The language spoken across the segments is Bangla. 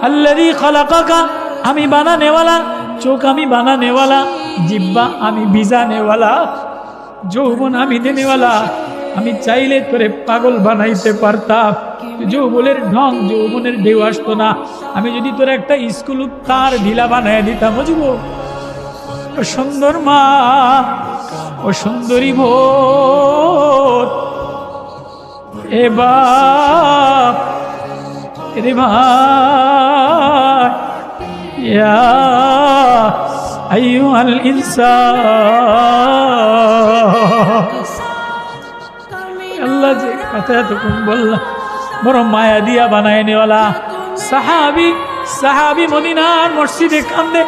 আল্লাযী খালাকাকা, আমি বানানেওয়ালা, চোখ আমি বানানেওয়ালা, জিহ্বা আমি ভিজানেওয়ালা, যৌবন আমি দেনেওয়ালা। আমি চাইলে তোরে পাগল বানাইতে পারতাম, যৌবনের ঢং, যৌবনের ঢেউ আসতো না। আমি যদি তোর একটা স্কুল তার ঢিলা বানায় দিতাম, বুঝবো? ও সুন্দর মা, ও সুন্দরী ভোর, এ বাপ, রে ভাই, ইয়া আইয়ুহাল ইনসান। আল্লাহ যে কথা এতক্ষণ বললাম, বড় মায়া দিয়া বানায় নেওয়ালা। সাহাবি মদিনার মসজিদে কান্দে,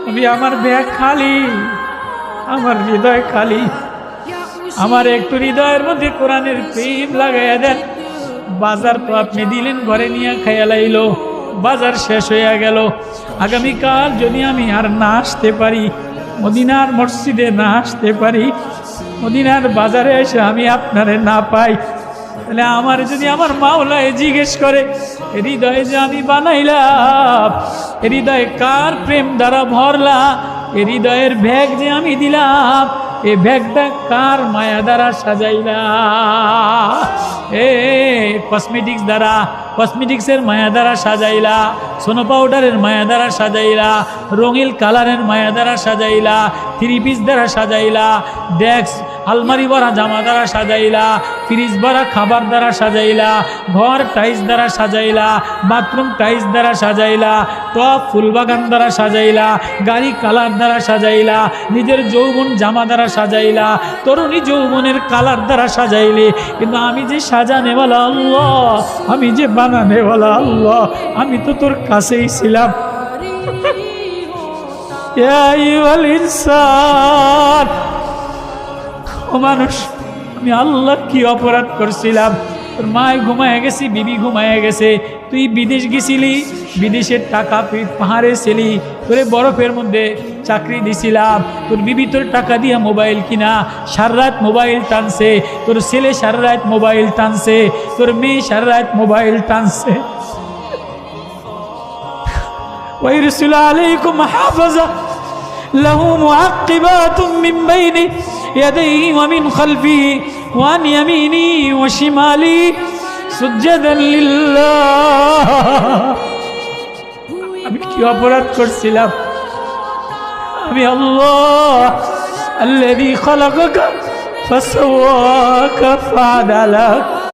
আমি আমার ব্যাগ খালি, আমার হৃদয় খালি, আমার একটু হৃদয়ের মধ্যে কোরআনের প্রেম লাগাইয়া দেন। বাজার তো আপনি দিলেন, ঘরে নিয়ে খাইয়া লাইলো, বাজার শেষ হইয়া গেল। আগামীকাল যদি আমি আর না আসতে পারি, মদিনার মসজিদে না আসতে পারি, মদিনার বাজারে এসে আমি আপনারে না পাই, তাহলে আমার যদি আমার মাওলায় জিজ্ঞেস করে, হৃদয়ে যে আমি বানাইলাম, হৃদয়ে কার প্রেম দ্বারা ভরলা, হৃদয়ের ব্যাগ যে আমি দিলাম, এই ব্যাগটা কার মায়া দ্বারা সাজাইলা? এ কসমেটিক্স দ্বারা, কসমেটিক্সের মায়া দ্বারা সাজাইলা, সোনো পাউডারের মায়া দ্বারা সাজাইলা, রঙিল কালারের মায়া দ্বারা সাজাইলা, থ্রি পিস দ্বারা সাজাইলা, ডেস্ক আলমারি ভরা জামা দ্বারা সাজাইলা, ফ্রিজ ভরা খাবার দ্বারা সাজাইলা, ঘর টাইলস দ্বারা সাজাইলা, বাথরুম টাইলস দ্বারা সাজাইলা, টপ ফুলবাগান দ্বারা সাজাইলা, গাড়ি কালার দ্বারা সাজাইলা, নিজের যৌবন জামা দ্বারা সাজাইলা, তরুণী যৌবনের কালার দ্বারা সাজাইলে। কিন্তু আমি যে সাজানেওয়ালা আল্লাহ, আমি যে বানানেওয়ালা আল্লাহ, আমি তো তোর কাছেই ছিলাম। ইয়া আইয়ুহাল ইনসান, ও মানুষ, আমি আল্লাহ কি অপরাধ করছিলাম? তোর মায় ঘুমায় গেছি, বিবি ঘুমায় গেছে, তুই বিদেশ গেছিলি, বিদেশের টাকা পাহাড়ে ছিলি, তোরে বরফের মধ্যে চাকরি দিছিলাম, তোর বিবি তোর টাকা দিয়া মোবাইল কিনা সারা রাত মোবাইল টানছে, তোর ছেলে সারা রাত মোবাইল টানছে, তোর মেয়ে সারা রাত মোবাইল টানছে। ওয়াইরসুলু আলাইকুম হাফাজা লাহু মুআক্কিবাতুম মিন বাইনি ইয়াদাইহি ওয়া মিন খালফিহি ওয়া আন ইয়ামিনি ওয়া শিমালি সুজদান লিল্লাহ। আমি কি অপরাধ করছিলাম? আমি আল্লাহ আল্লাযী খালাকাকা ফাসাওয়াকা ফাআদালাক।